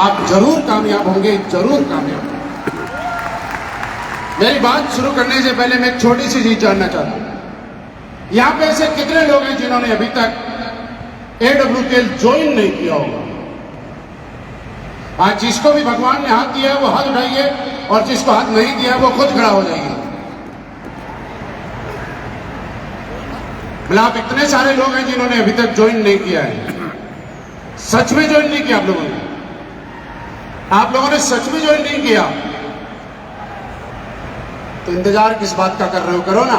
आप जरूर कामयाब होंगे, जरूर कामयाब होंगे। मेरी बात शुरू करने से पहले मैं एक छोटी सी चीज जानना चाहता हूं। यहां पे ऐसे कितने लोग हैं जिन्होंने अभी तक AWKL ज्वाइन नहीं किया होगा? आज जिसको भी भगवान ने हाथ दिया है वो हाथ उठाइए, और जिसको हाथ नहीं दिया वो खुद खड़ा हो जाइए। मतलब इतने सारे लोग हैं जिन्होंने अभी तक ज्वाइन नहीं किया है। सच में ज्वाइन नहीं किया आप लोगों ने? आप लोगों ने सच में ज्वाइन नहीं किया तो इंतजार किस बात का कर रहे हो? करो ना।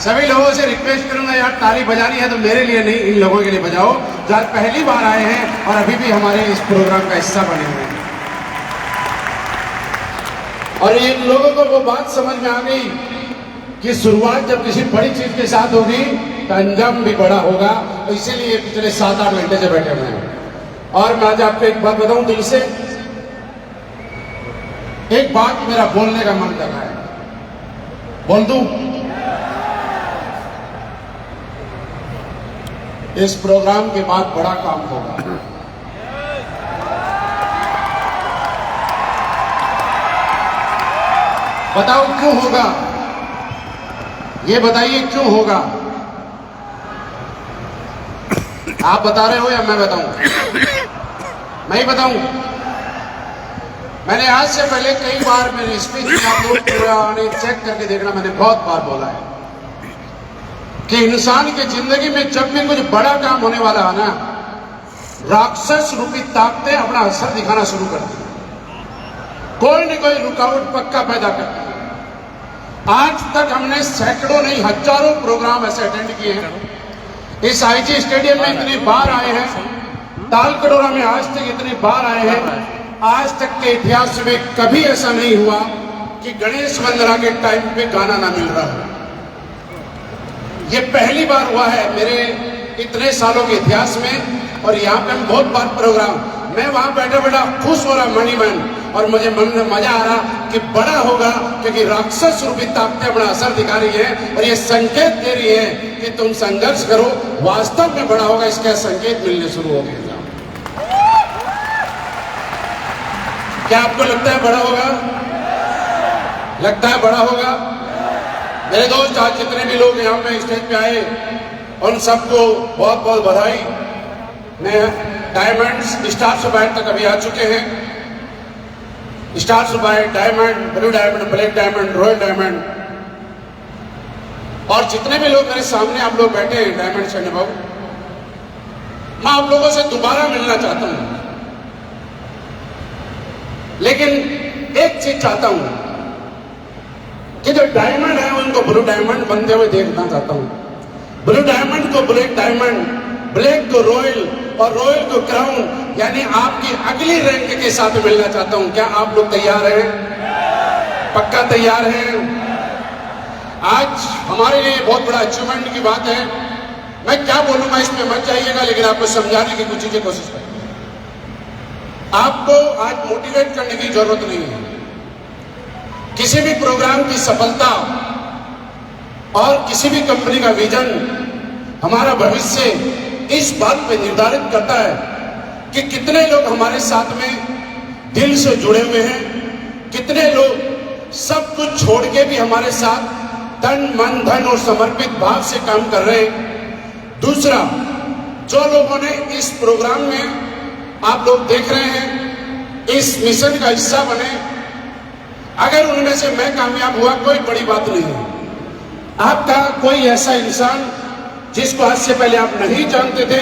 सभी लोगों से रिक्वेस्ट करूंगा, यार ताली बजानी है तो मेरे लिए नहीं, इन लोगों के लिए बजाओ जो आज पहली बार आए हैं और अभी भी हमारे इस प्रोग्राम का हिस्सा बने हुए हैं। और इन लोगों को वो बात समझ में आ गई कि शुरुआत जब किसी बड़ी चीज के साथ होगी तो अंजाम भी बड़ा होगा। तो इसीलिए पिछले 7-8 घंटे से बैठे हुए हैं। और मैं आज आपको एक बात बताऊं दिल से, एक बात मेरा बोलने का मन कर रहा है, बोल दूं? इस प्रोग्राम के बाद बड़ा काम होगा। बताओ क्यों होगा? ये बताइए क्यों होगा? आप बता रहे हो या मैं बताऊं? मैं ही बताऊं? मैंने आज से पहले कई बार मेरी स्पीच में आप लोग पुराने चेक करके देखना, मैंने बहुत बार बोला है कि इंसान की जिंदगी में जब भी कुछ बड़ा काम होने वाला है ना, राक्षस रूपी ताकतें अपना असर दिखाना शुरू करती है। कोई न कोई रुकावट पक्का पैदा करती है। आज तक हमने सैकड़ों नहीं हजारों प्रोग्राम ऐसे अटेंड किए हैं। इस IG स्टेडियम में इतनी बार आए हैं, तालकटोरा में आज तक इतनी बार आए हैं। आज तक के इतिहास में कभी ऐसा नहीं हुआ कि गणेश वंदना के टाइम पे गाना ना मिल रहा हो। ये पहली बार हुआ है मेरे इतने सालों के इतिहास में। और यहाँ पे हम बहुत बार प्रोग्राम, मैं वहां बैठा बैठा खुश हो रहा मनी मन, और मुझे मन में मजा आ रहा कि बड़ा होगा, क्योंकि राक्षस रूपी ताकतें अपना असर दिखा रही है और ये संकेत दे रही है कि तुम संघर्ष करो, वास्तव में बड़ा होगा। इसका संकेत मिलने शुरू हो गए। क्या आपको लगता है बड़ा होगा? लगता है बड़ा होगा? मेरे दोस्त, आज जितने भी लोग यहाँ पे स्टेज पे आए उन सबको बहुत बहुत बधाई। मैं डायमंड्स स्टार सुपायर तक अभी आ चुके हैं। Star sapphire, diamond, blue diamond, black diamond, royal diamond, और जितने भी लोग मेरे सामने आप लोग बैठे हैं डायमंड से अनुभव, मैं आप लोगों से दोबारा मिलना चाहता हूं। लेकिन एक चीज चाहता हूं कि जो डायमंड है उनको ब्लू डायमंड बनते हुए देखना चाहता हूं। ब्लू डायमंड को ब्लैक डायमंड, ब्लैक को रॉयल, और रॉयल को क्राउन, यानी आपकी अगली रैंक के साथ मिलना चाहता हूं। क्या आप लोग तैयार हैं? पक्का तैयार हैं? आज हमारे लिए बहुत बड़ा अचीवमेंट की बात है। मैं क्या बोलूंगा इसमें मत जाइएगा, लेकिन आपको समझाने की कुछ चीजें कोशिश करें। आपको आज मोटिवेट करने की जरूरत नहीं है। किसी भी प्रोग्राम की सफलता और किसी भी कंपनी का विजन, हमारा भविष्य इस बात पे निर्धारित करता है कि कितने लोग हमारे साथ में दिल से जुड़े हुए हैं, कितने लोग सब कुछ छोड़ के भी हमारे साथ तन मन धन और समर्पित भाव से काम कर रहे हैं। दूसरा, जो लोगों ने इस प्रोग्राम में आप लोग देख रहे हैं, इस मिशन का हिस्सा बने, अगर उनमें से मैं कामयाब हुआ कोई बड़ी बात नहीं है। आपका कोई ऐसा इंसान जिसको आज से पहले आप नहीं जानते थे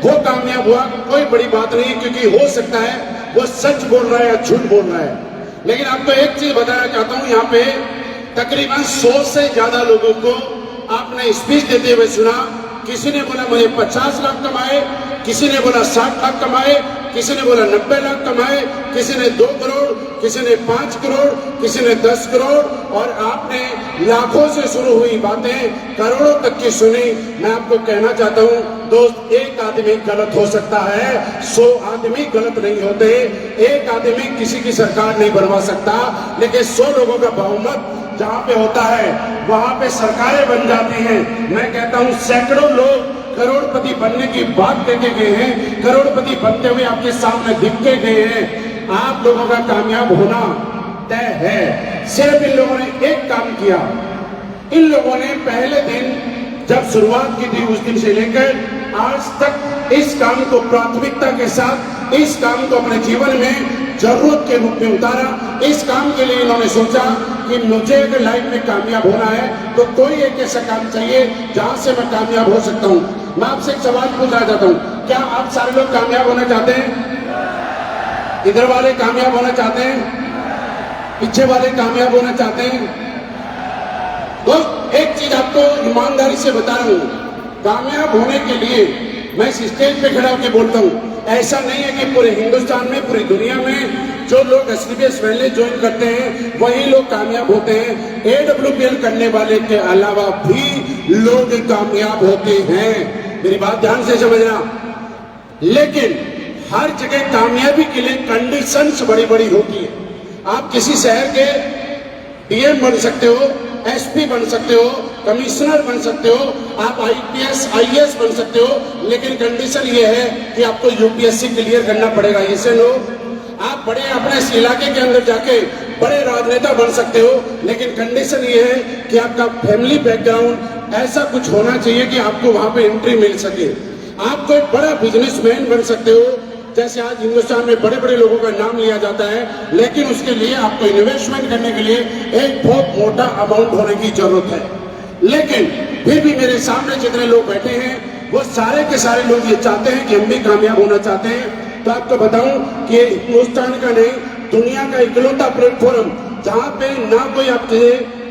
वो कामयाब हुआ, कोई बड़ी बात नहीं, क्योंकि हो सकता है वो सच बोल रहा है या झूठ बोल रहा है। लेकिन आपको एक चीज बताना चाहता हूं, यहाँ पे तकरीबन 100 से ज्यादा लोगों को आपने स्पीच देते हुए सुना। किसी ने बोला मुझे 50 लाख कमाए, किसी ने बोला 60 लाख कमाए, किसी ने बोला 90 लाख कमाए, किसी ने 2 करोड़, किसी ने 5 करोड़, किसी ने 10 करोड़, और आपने लाखों से शुरू हुई बातें करोड़ों तक की सुनी। मैं आपको कहना चाहता हूं दोस्त, एक आदमी गलत हो सकता है, 100 आदमी गलत नहीं होते। एक आदमी किसी की सरकार नहीं बनवा सकता, लेकिन 100 लोगों का बहुमत जहां पे होता है वहां पे सरकारें बन जाती हैं। मैं कहता हूं सैकड़ों लोग करोड़पति बनने की बात करके गए हैं, करोड़पति बनते हुए आपके सामने दिख के गए हैं, आप लोगों का कामयाब होना तय है। सिर्फ इन लोगों ने एक काम किया, इन लोगों ने पहले दिन जब शुरुआत की थी उस दिन से लेकर आज तक इस काम को प्राथमिकता के साथ, इस काम को अपने जीवन में जरूरत के रूप में उतारा। इस काम के लिए इन्होंने सोचा कि मुझे अगर लाइफ में कामयाब होना है तो कोई एक ऐसा काम चाहिए जहां से मैं कामयाब हो सकता हूं। मैं आपसे एक सवाल पूछना चाहता हूं, क्या आप सारे लोग कामयाब होना चाहते हैं? इधर वाले कामयाब होना चाहते हैं? पीछे वाले कामयाब होना चाहते हैं? दोस्त, एक चीज आपको ईमानदारी से बता रहा हूं, कामयाब होने के लिए मैं इस स्टेज पे खड़ा होकर बोलता हूं, ऐसा नहीं है कि पूरे हिंदुस्तान में, पूरी दुनिया में जो लोग एसलीबीएस वैलेंस ज्वाइन करते हैं वही लोग कामयाब होते हैं। एडब्ल्यूपीएल करने वाले के अलावा भी लोग कामयाब होते हैं। मेरी बात ध्यान से समझना। लेकिन हर जगह कामयाबी के लिए कंडीशंस बड़ी बड़ी होती है। आप किसी शहर के डीएम बन सकते हो, एसपी बन सकते हो, कमिश्नर बन सकते हो, आप आईपीएस आईएएस बन सकते हो, लेकिन कंडीशन ये है कि आपको यूपीएससी क्लियर करना पड़ेगा। इसे लो, आप बड़े अपने इस इलाके के अंदर जाके बड़े राजनेता बन सकते हो, लेकिन कंडीशन ये है कि आपका फैमिली बैकग्राउंड ऐसा कुछ होना चाहिए कि आपको वहां पे एंट्री मिल सके। आप कोई बड़ा बिजनेसमैन बन सकते हो, जैसे आज हिंदुस्तान में बड़े बड़े लोगों का नाम लिया जाता है, लेकिन उसके लिए आपको इन्वेस्टमेंट करने के लिए एक बहुत मोटा अमाउंट होने की जरूरत है। लेकिन फिर भी मेरे सामने जितने लोग बैठे हैं वो सारे के सारे लोग ये चाहते हैं कि हम भी कामयाब होना चाहते हैं। तो आपको बताऊं कि हिंदुस्तान का नहीं, दुनिया का इकलौता प्लेटफॉर्म जहां पे ना कोई आपसे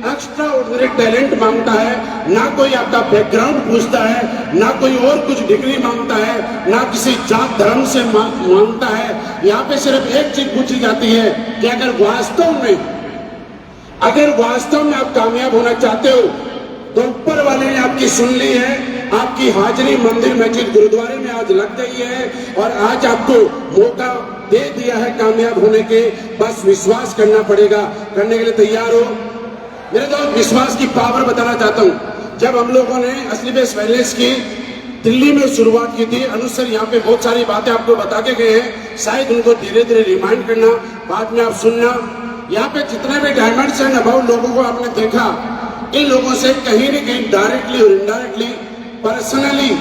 एक्स्ट्रा ऑर्डिनरी टैलेंट मांगता है, ना कोई आपका बैकग्राउंड पूछता है, ना कोई और कुछ डिग्री मांगता है, ना किसी जात धर्म से मांगता है। यहाँ पे सिर्फ एक चीज पूछी जाती है कि अगर वास्तव में आप कामयाब होना चाहते हो तो ऊपर वाले ने आपकी सुन ली है, आपकी हाजिरी मंदिर मस्जिद गुरुद्वारे में आज लग गई है और आज आपको मौका दे दिया है कामयाब होने के। बस विश्वास करना पड़ेगा। करने के लिए तैयार हो? मेरे दोस्त, विश्वास की पावर बताना चाहता हूं। जब हम लोगों ने एसलीबीएस वैलेंस की दिल्ली में शुरुआत की थी, अनुसर यहाँ पे बहुत सारी बातें आपको बता के गए हैं, शायद उनको धीरे धीरे रिमाइंड करना, बाद में आप सुनना। यहाँ पे जितने भी डायमंड्स एंड अबाउट लोगों को आपने देखा, इन लोगों से कहीं न कहीं डायरेक्टली और इनडायरेक्टली, पर्सनली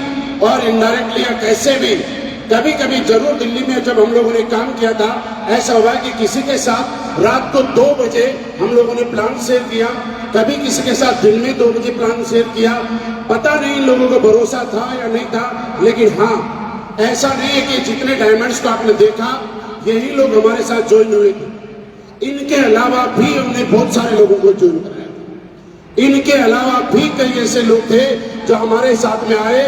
और इनडायरेक्टली या कैसे भी कभी कभी जरूर दिल्ली में जब हम लोगों ने काम किया था, ऐसा हुआ कि किसी के साथ रात को 2 बजे हम लोगों ने प्लान शेयर किया, कभी किसी के साथ दिन में 2 बजे प्लान शेयर किया। पता नहीं इन लोगों को भरोसा था या नहीं था, लेकिन हाँ, ऐसा नहीं है कि जितने डायमंड्स को आपने देखा यही लोग हमारे साथ ज्वाइन हुए थे। इनके अलावा भी हमने बहुत सारे लोगों को ज्वाइन कराया। इनके अलावा भी कई ऐसे लोग थे जो हमारे साथ में आए।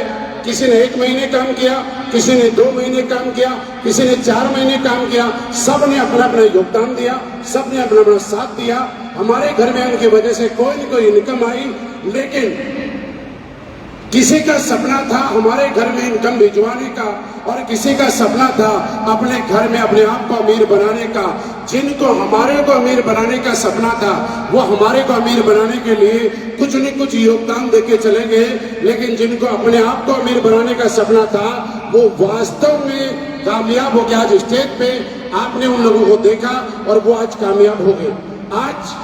किसी ने 1 महीने काम किया, किसी ने 2 महीने काम किया, किसी ने 4 महीने काम किया। सब ने अपना अपना योगदान दिया, सब ने अपना अपना साथ दिया। हमारे घर में उनकी वजह से कोई न कोई इनकम आई, लेकिन किसी का सपना था हमारे घर में इनकम भिजवाने का, और किसी का सपना था अपने घर में अपने आप को अमीर बनाने का। जिनको हमारे को अमीर बनाने का सपना था, वो हमारे को अमीर बनाने के लिए कुछ न कुछ योगदान देके चले गए, लेकिन जिनको अपने आप को अमीर बनाने का सपना था, वो वास्तव में कामयाब हो गया। आज स्टेज पे आपने उन लोगों को देखा और वो आज कामयाब हो गए। आज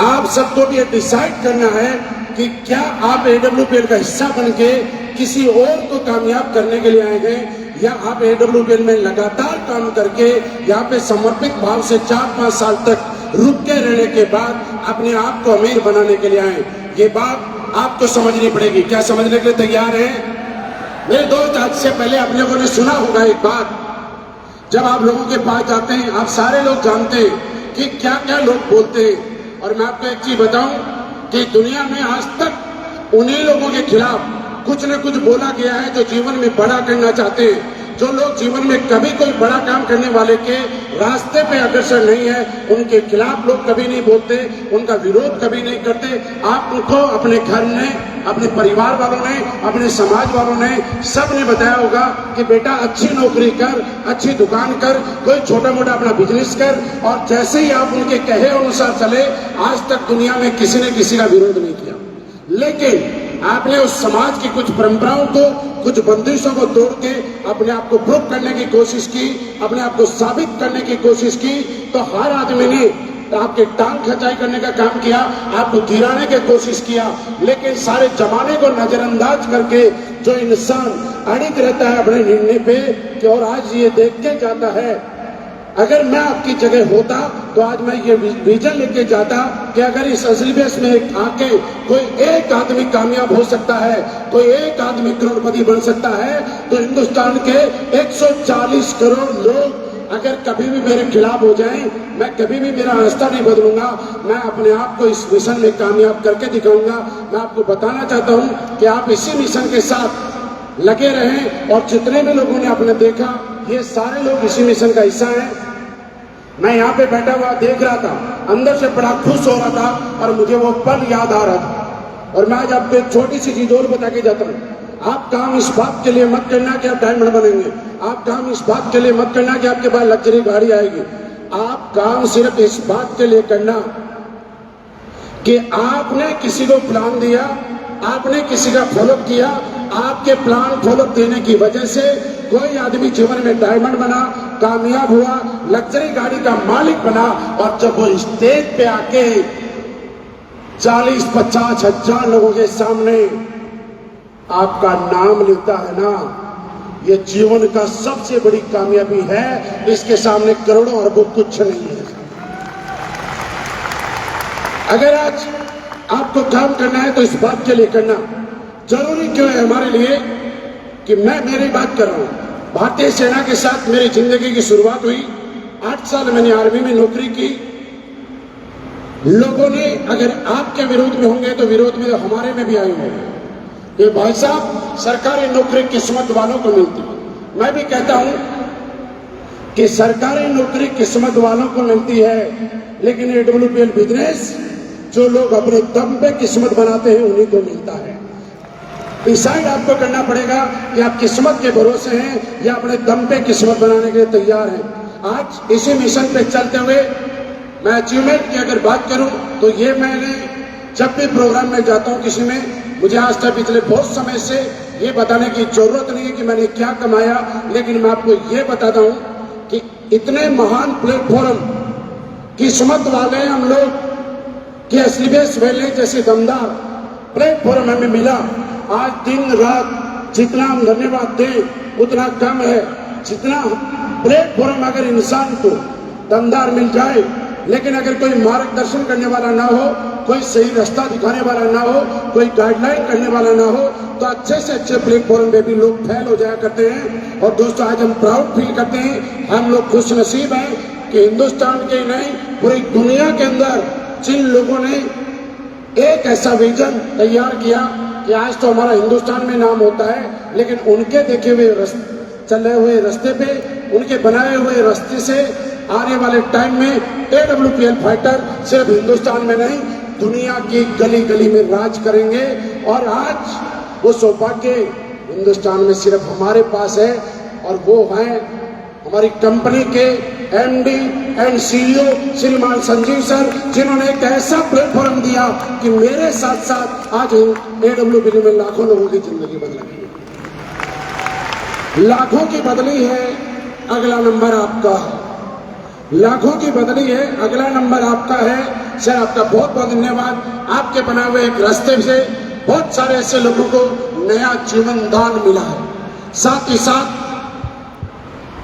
आप सबको भी डिसाइड करना है कि क्या आप एडब्ल्यूपीएल का हिस्सा बनके किसी और को कामयाब करने के लिए आए हैं, या आप एडब्ल्यूपीएल में लगातार काम करके यहाँ पे समर्पित भाव से 4-5 साल तक रुक के रहने के बाद अपने आप को अमीर बनाने के लिए आए। ये बात आपको समझनी पड़ेगी। क्या समझने के लिए तैयार है? मेरे दोस्त, आज से पहले आप लोगों ने सुना होगा एक बात, जब आप लोगों के पास जाते हैं, आप सारे लोग जानते हैं कि क्या क्या लोग बोलते हैं। और मैं आपको एक चीज बताऊं कि दुनिया में आज तक उन्हीं लोगों के खिलाफ कुछ न कुछ बोला गया है जो जीवन में बड़ा करना चाहते हैं। जो लोग जीवन में कभी कोई बड़ा काम करने वाले के रास्ते पे अग्रसर नहीं है, उनके खिलाफ लोग कभी नहीं बोलते, उनका विरोध कभी नहीं करते। आप उनको अपने घर ने, अपने परिवार वालों ने, अपने समाज वालों ने, सब ने बताया होगा कि बेटा अच्छी नौकरी कर, अच्छी दुकान कर, कोई छोटा मोटा अपना बिजनेस कर, और जैसे ही आप उनके कहे अनुसार चले, आज तक दुनिया में किसी ने किसी का विरोध नहीं किया। लेकिन आपने उस समाज की कुछ परंपराओं को, कुछ बंदिशों को तोड़ के अपने आप को प्रूव करने की कोशिश की, अपने आप को साबित करने की कोशिश की, तो हर आदमी ने आपके टांग खचाई करने का काम किया, आपको गिराने की कोशिश किया। लेकिन सारे जमाने को नजरअंदाज करके जो इंसान अड़िग रहता है अपने निर्णय पे कि और आज ये देख के जाता है, अगर मैं आपकी जगह होता तो आज मैं ये विजन लेके जाता कि अगर इस असलियत में आके कोई एक आदमी कामयाब हो सकता है, कोई एक आदमी करोड़पति बन सकता है, तो हिंदुस्तान के 140 करोड़ लोग अगर कभी भी मेरे खिलाफ हो जाएं, मैं कभी भी मेरा रास्ता नहीं बदलूंगा। मैं अपने आप को इस मिशन में कामयाब करके दिखाऊंगा। मैं आपको बताना चाहता हूं कि आप इसी मिशन के साथ लगे रहें, और जितने भी लोगों ने आपने देखा ये सारे लोग इसी मिशन का हिस्सा हैं। मैं यहाँ पे बैठा हुआ देख रहा था, अंदर से बड़ा खुश हो रहा था और मुझे वो पल याद आ रहा था। और मैं आज आपको एक छोटी सी चीज और बता के जाता हूँ, आप काम इस बात के लिए मत करना कि आप डायमंड बनेंगे, आप काम इस बात के लिए मत करना कि आपके पास लग्जरी गाड़ी आएगी, आप काम सिर्फ इस बात के लिए करना कि आपने किसी को प्लान दिया, आपने किसी का फॉलो किया, आपके प्लान फॉलो देने की वजह से कोई आदमी जीवन में डायमंड बना, कामयाब हुआ, लग्जरी गाड़ी का मालिक बना, और जब वो स्टेज पे आके 40-50 हजार लोगों के सामने आपका नाम लेता है ना, ये जीवन का सबसे बड़ी कामयाबी है। इसके सामने करोड़ों अरबों कुछ नहीं है। अगर आज आपको काम करना है तो इस बात के लिए करना। जरूरी क्यों है हमारे लिए कि मैं मेरी बात कर रहा हूं, भारतीय सेना के साथ मेरी जिंदगी की शुरुआत हुई। 8 साल मैंने आर्मी में नौकरी की। लोगों ने अगर आपके विरोध में होंगे तो विरोध में तो हमारे में भी आए होंगे। ये भाई साहब, सरकारी नौकरी किस्मत वालों को मिलती है। मैं भी कहता हूं कि सरकारी नौकरी किस्मत वालों को मिलती है, लेकिन AWPL बिजनेस जो लोग अपने दम पे किस्मत बनाते हैं उन्हीं को मिलता है। डिसाइड आपको करना पड़ेगा कि आप किस्मत के भरोसे हैं या अपने दम पे किस्मत बनाने के लिए तैयार हैं। आज इसी मिशन पे चलते हुए मैं अचीवमेंट की अगर बात करूं तो ये मैंने जब भी प्रोग्राम में जाता हूं किसी में, मुझे आज तक पिछले बहुत समय से ये बताने की जरूरत नहीं है कि मैंने क्या कमाया, लेकिन मैं आपको ये बताता हूं कि इतने महान प्लेटफॉर्म किस्मत वाले हम लोग कि असलियत वेले जैसे दमदार प्लेटफॉर्म हमें मिला। आज दिन रात जितना हम धन्यवाद दें उतना कम है। जितना प्लेटफॉर्म अगर इंसान को दमदार मिल जाए, लेकिन अगर कोई मार्गदर्शन करने वाला ना हो, कोई सही रास्ता दिखाने वाला ना हो, कोई गाइडलाइन करने वाला ना हो, तो अच्छे से अच्छे प्लेटफॉर्म पे भी लोग फेल हो जाया करते हैं। और दोस्तों, आज हम प्राउड फील करते हैं, हम लोग खुश नसीब हैं कि हिंदुस्तान के नहीं पूरी दुनिया के अंदर जिन लोगों ने एक ऐसा विजन तैयार किया कि आज तो हमारा हिंदुस्तान में नाम होता है, लेकिन उनके देखे हुए चले हुए रास्ते पे, उनके बनाए हुए रास्ते से आने वाले टाइम में AWPL फाइटर सिर्फ हिंदुस्तान में नहीं दुनिया की गली गली में राज करेंगे। और आज वो सौभाग्य हिंदुस्तान में सिर्फ हमारे पास है, और वो है हमारी कंपनी के MD एंड CEO श्रीमान संजीव सर, जिन्होंने एक ऐसा प्लेटफॉर्म दिया कि मेरे साथ साथ आज AWPL में लाखों लोगों की जिंदगी बदली, लाखों की बदली है। अगला नंबर आपका है, लाखों की बदली है, अगला नंबर आपका है। सर, आपका बहुत बहुत धन्यवाद। आपके बनाए हुए एक रास्ते से बहुत सारे ऐसे लोगों को नया जीवन दान मिला है। साथ ही साथ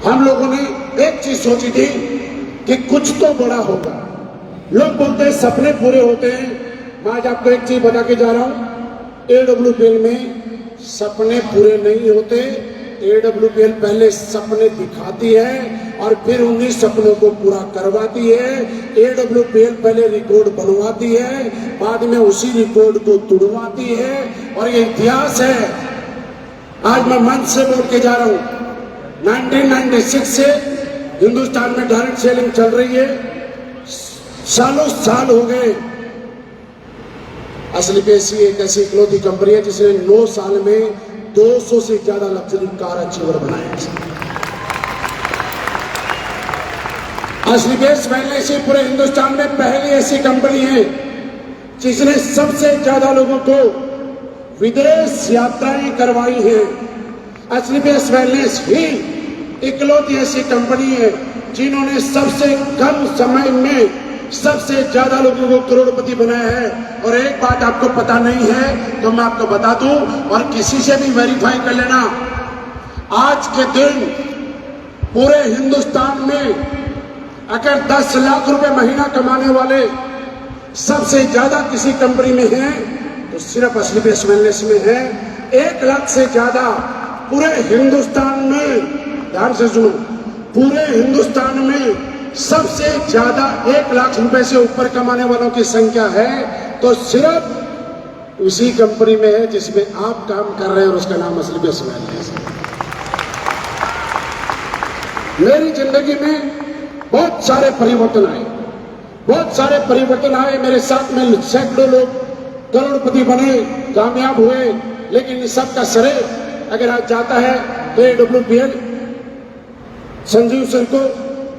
हम लोगों ने एक चीज सोची थी कि कुछ तो बड़ा होगा। लोग बोलते हैं सपने पूरे होते हैं, मैं आज आपको एक चीज बता के जा रहा हूं, AWPL में सपने पूरे नहीं होते। AWPL पहले सपने दिखाती है और फिर उन्हीं सपनों को पूरा करवाती है। AWPL पहले रिकॉर्ड बनवाती है, बाद में उसी रिकॉर्ड को तुड़वाती है, और ये इतिहास है। आज मैं मंच से बोल के जा रहा हूं, 1996 से हिंदुस्तान में डायरेक्ट सेलिंग चल रही है, सालों साल हो गए। असलियत एक ऐसी इकलौती कंपनी है जिसने 9 साल में 200 से ज्यादा लग्जरी कार अचीवर बनाए। असलियत पहले से पूरे हिंदुस्तान में पहली ऐसी कंपनी है जिसने सबसे ज्यादा लोगों को विदेश यात्राएं करवाई हैं। एसलीपीएस वेलनेस ही इकलौती ऐसी कंपनी है जिन्होंने सबसे कम समय में सबसे ज्यादा लोगों को करोड़पति बनाया है। और एक बात आपको पता नहीं है तो मैं आपको बता दूं, और किसी से भी वेरीफाई कर लेना, आज के दिन पूरे हिंदुस्तान में अगर 10 लाख रुपए महीना कमाने वाले सबसे ज्यादा किसी कंपनी में हैं तो सिर्फ एसलीपीएस वेलनेस में है। 1 लाख से ज्यादा पूरे हिंदुस्तान में, ध्यान से सुनो, पूरे हिंदुस्तान में सबसे ज्यादा 1 लाख रुपए से ऊपर कमाने वालों की संख्या है तो सिर्फ उसी कंपनी में है जिसमें आप काम कर रहे हैं और उसका नाम एसलीपीएस वेलनेस है। मेरी जिंदगी में बहुत सारे परिवर्तन आए, बहुत सारे परिवर्तन आए। मेरे साथ में सैकड़ों लोग करोड़पति बने, कामयाब हुए, लेकिन इन सब का श्रेय अगर आज जाता है तो AWPL, संजीव सर को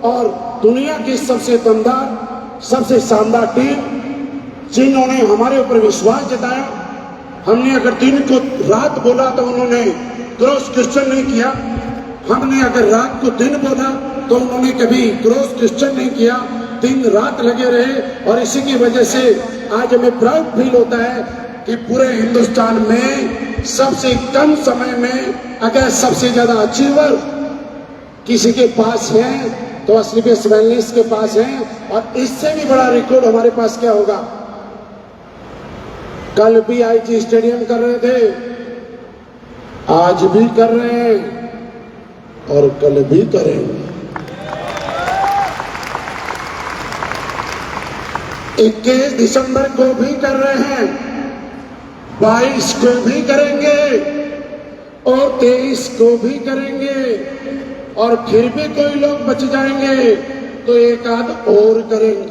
और दुनिया की सबसे दमदार, सबसे शानदार टीम जिन्होंने हमारे ऊपर विश्वास जताया। हमने अगर दिन को रात बोला तो उन्होंने क्रॉस क्वेश्चन नहीं किया, हमने अगर रात को दिन बोला तो उन्होंने कभी क्रॉस क्वेश्चन नहीं किया, दिन रात लगे रहे। और इसी की वजह से आज हमें प्राउड फील होता है कि पूरे हिंदुस्तान में सबसे कम समय में अगर सबसे ज्यादा अचीवर किसी के पास है तो एसलीपीएस वेलनेस के पास है। और इससे भी बड़ा रिकॉर्ड हमारे पास क्या होगा? कल भी आईजी स्टेडियम कर रहे थे, आज भी कर रहे हैं और कल भी करेंगे। 21 दिसंबर को भी कर रहे हैं, 22 को भी करेंगे और 23 को भी करेंगे। और फिर भी कोई लोग बच जाएंगे तो एक आध और करेंगे।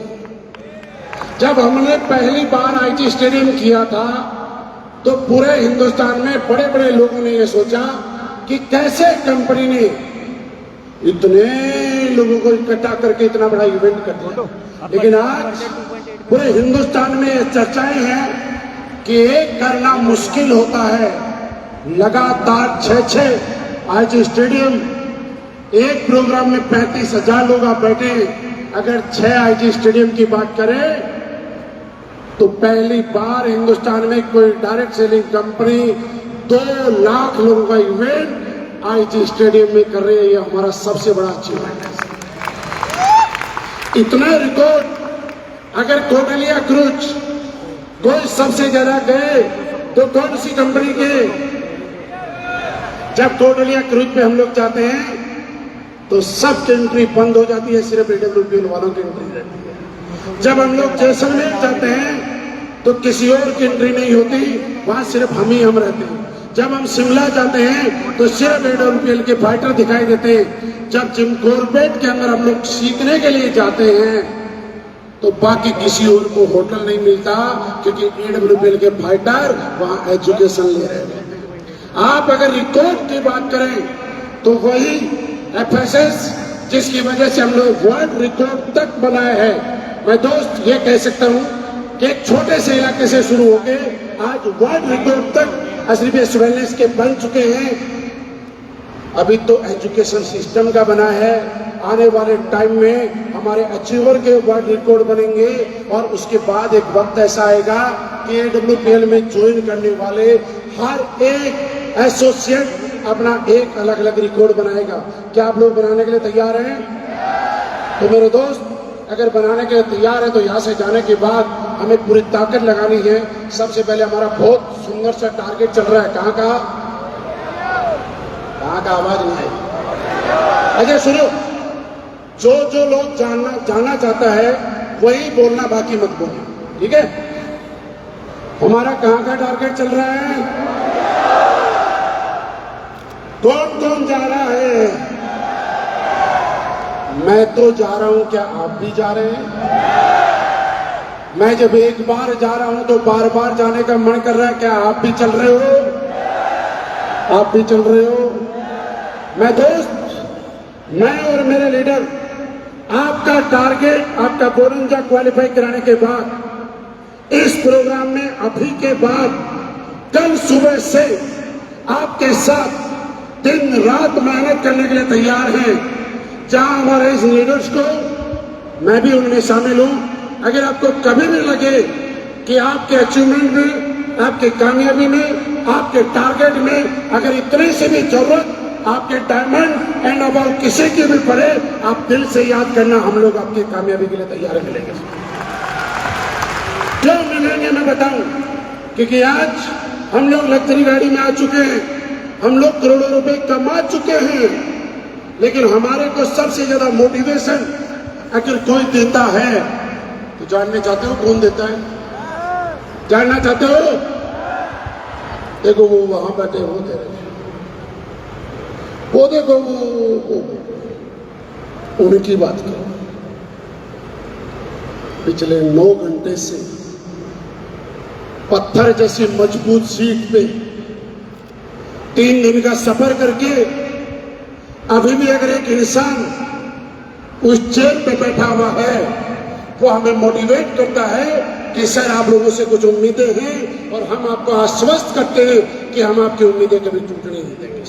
जब हमने पहली बार आईजी स्टेडियम किया था तो पूरे हिंदुस्तान में बड़े बड़े लोगों ने यह सोचा कि कैसे कंपनी ने इतने लोगों को इकट्ठा करके इतना बड़ा इवेंट कर दिया। लेकिन आज पूरे हिंदुस्तान में ये चर्चाएं हैं कि एक करना मुश्किल होता है। लगातार 6 आईजी स्टेडियम, एक प्रोग्राम में 35,000 लोग आप बैठे। अगर 6 आईजी स्टेडियम की बात करें तो पहली बार हिंदुस्तान में कोई डायरेक्ट सेलिंग कंपनी 2 लाख लोगों का इवेंट आईजी स्टेडियम में कर रही है। ये हमारा सबसे बड़ा अचीवमेंट है। इतना रिकॉर्ड अगर कोटलिया क्रूज कोई सबसे ज्यादा गए तो कौन सी कंपनी के? जब कोटलिया क्रूज पे हम लोग जाते हैं तो सबकी एंट्री बंद हो जाती है, सिर्फ AWPL वालों की एंट्री रहती है। जब हम लोग जैसलमेर जाते हैं तो किसी और की एंट्री नहीं होती, वहां सिर्फ हम रहते हैं। जब हम शिमला जाते हैं तो सिर्फ AWPL के फाइटर दिखाई देते हैं। जब जिम कॉर्बेट के अंदर हम लोग सीखने के लिए जाते हैं तो बाकी किसी और को होटल नहीं मिलता, क्योंकि AWPL के फाइटर वहां एजुकेशन ले रहे हैं। आप अगर रिकॉर्ड की बात करें तो वही FSS जिसकी वजह से हम लोग वर्ल्ड रिकॉर्ड तक बनाए हैं। मैं दोस्त ये कह सकता हूं कि एक छोटे से इलाके से शुरू होकर आज वर्ल्ड रिकॉर्ड तक एसलीपीएस वेलनेस के बन चुके हैं। अभी तो एजुकेशन सिस्टम का बना है, आने वाले टाइम में हमारे अचीवर के वर्ल्ड रिकॉर्ड बनेंगे। और उसके बाद एक वक्त ऐसा आएगा कि AWPL में ज्वाइन करने वाले हर एक एसोसिएट अपना एक अलग अलग रिकॉर्ड बनाएगा। क्या आप लोग बनाने के लिए तैयार हैं? तो मेरे दोस्त अगर बनाने के लिए तैयार है तो यहाँ से जाने के बाद हमें पूरी ताकत लगानी है। सबसे पहले हमारा बहुत सुंदर सा टारगेट चल रहा है। कहाँ का आवाज नहीं आई? अच्छा सुनो, जो लोग जानना चाहता है वही बोलना, बाकी मत बोलना, ठीक है? हमारा कहाँ का टारगेट चल रहा है? कौन कौन जा रहा है? मैं तो जा रहा हूं, क्या आप भी जा रहे हैं? मैं जब एक बार जा रहा हूं तो बार बार जाने का मन कर रहा है। क्या आप भी चल रहे हो? आप भी चल रहे हो? मैं दोस्त, मैं और मेरे लीडर आपका टारगेट, आपका बोरंजा क्वालिफाई कराने के बाद इस प्रोग्राम में अभी के बाद कल सुबह से आपके साथ दिन रात मेहनत करने के लिए तैयार हैं। जहां हमारे इस लीडर्स को, मैं भी उनमें शामिल हूं, अगर आपको कभी भी लगे कि आपके अचीवमेंट में, आपके कामयाबी में, आपके टारगेट में अगर इतने से भी जरूरत आपके डायमंड एंड अबाउ किसी की भी पड़े, आप दिल से याद करना, हम लोग आपकी कामयाबी के लिए तैयार मिलेंगे। क्यों मिलेंगे मैं बताऊं, क्योंकि आज हम लोग लग्जरी गाड़ी में आ चुके हैं, हम लोग करोड़ों रुपए कमा चुके हैं, लेकिन हमारे को सबसे ज्यादा मोटिवेशन अगर कोई देता है तो जानना चाहते हो कौन देता है? जानना चाहते हो? देखो वो वहां बैठे वो दे रहे, वो देखो वो उनकी बात करो। पिछले 9 घंटे से पत्थर जैसी मजबूत सीट पे 3 दिन का सफर करके अभी भी अगर एक इंसान उस चेयर पे बैठा हुआ है, वो हमें मोटिवेट करता है कि सर आप लोगों से कुछ उम्मीदें हैं और हम आपको आश्वस्त करते हैं कि हम आपकी उम्मीदें कभी टूटने नहीं देंगे।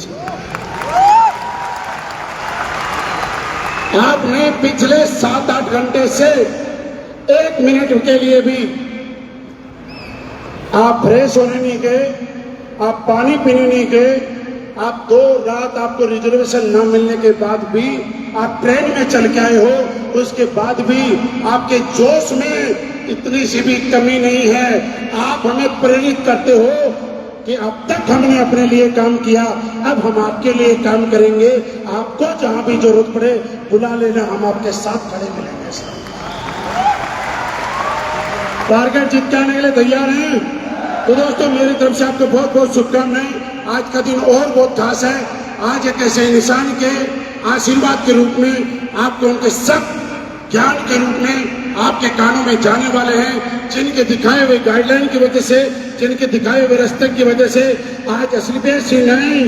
आपने पिछले 7-8 घंटे से 1 मिनट के लिए भी आप फ्रेश होने नहीं गए, आप पानी पीने नहीं गए, आप 2 रात आपको रिजर्वेशन न मिलने के बाद भी आप ट्रेन में चल के आए हो, उसके बाद भी आपके जोश में इतनी सी भी कमी नहीं है। आप हमें प्रेरित करते हो कि अब तक हमने अपने लिए काम किया, अब हम आपके लिए काम करेंगे। आपको जहां भी जरूरत पड़े बुला लेना, हम आपके साथ खड़े मिलेंगे। टारगेट जीत के आने के लिए तैयार हैं? तो दोस्तों मेरी तरफ से आपको बहुत बहुत शुभकामनाएं। आज का दिन और बहुत खास है। आज एक ऐसे इंसान के आशीर्वाद के रूप में, आपको उनके सब ज्ञान के रूप में आपके कानों में जाने वाले हैं, जिनके दिखाए हुए गाइडलाइन की वजह से, जिनके दिखाए हुए रास्ते की वजह से आज असलीपेश सिंह नहीं,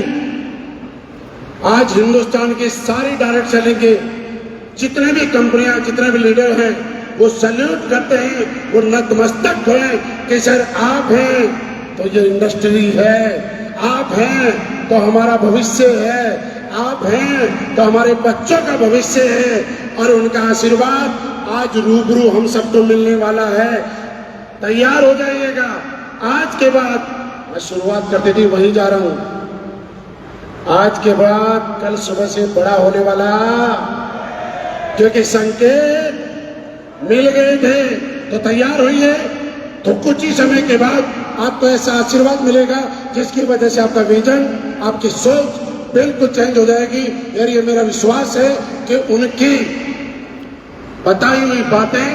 आज हिंदुस्तान के सारे डायरेक्ट सेलिंग के जितने भी कंपनियां, जितने भी लीडर हैं, वो सल्यूट करते हैं, वो नतमस्तक हैं कि सर आप हैं तो ये इंडस्ट्री है, आप हैं तो हमारा भविष्य है, आप हैं तो हमारे बच्चों का भविष्य है। और उनका आशीर्वाद आज रूबरू हम सबको मिलने वाला है। तैयार हो जाइएगा। आज के बाद मैं शुरुआत करती थी वहीं जा रहा हूं। आज के बाद कल सुबह से बड़ा होने वाला, क्योंकि संकेत मिल गए थे। तो तैयार होइए, तो कुछ ही समय के बाद आपको ऐसा आशीर्वाद मिलेगा जिसकी वजह से आपका विजन, आपकी सोच बिल्कुल चेंज हो जाएगी। यार ये मेरा विश्वास है कि उनकी बताई हुई बातें,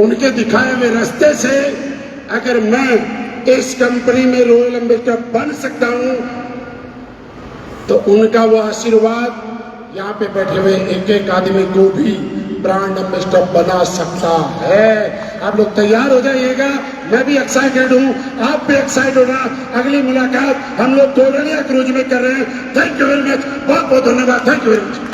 उनके दिखाए हुए रास्ते से अगर मैं इस कंपनी में रॉयल एम्बेसडर बन सकता हूं, तो उनका वो आशीर्वाद यहाँ पे बैठे हुए एक एक आदमी को भी ब्रांड एम्बेसडर बना सकता है। आप लोग तैयार हो जाइएगा। मैं भी एक्साइटेड हूँ, आप भी एक्साइटेड होना। अगली मुलाकात हम लोग 2 क्रूज में कर रहे हैं। थैंक यू वेरी मच, बहुत बहुत धन्यवाद। Thank you very much.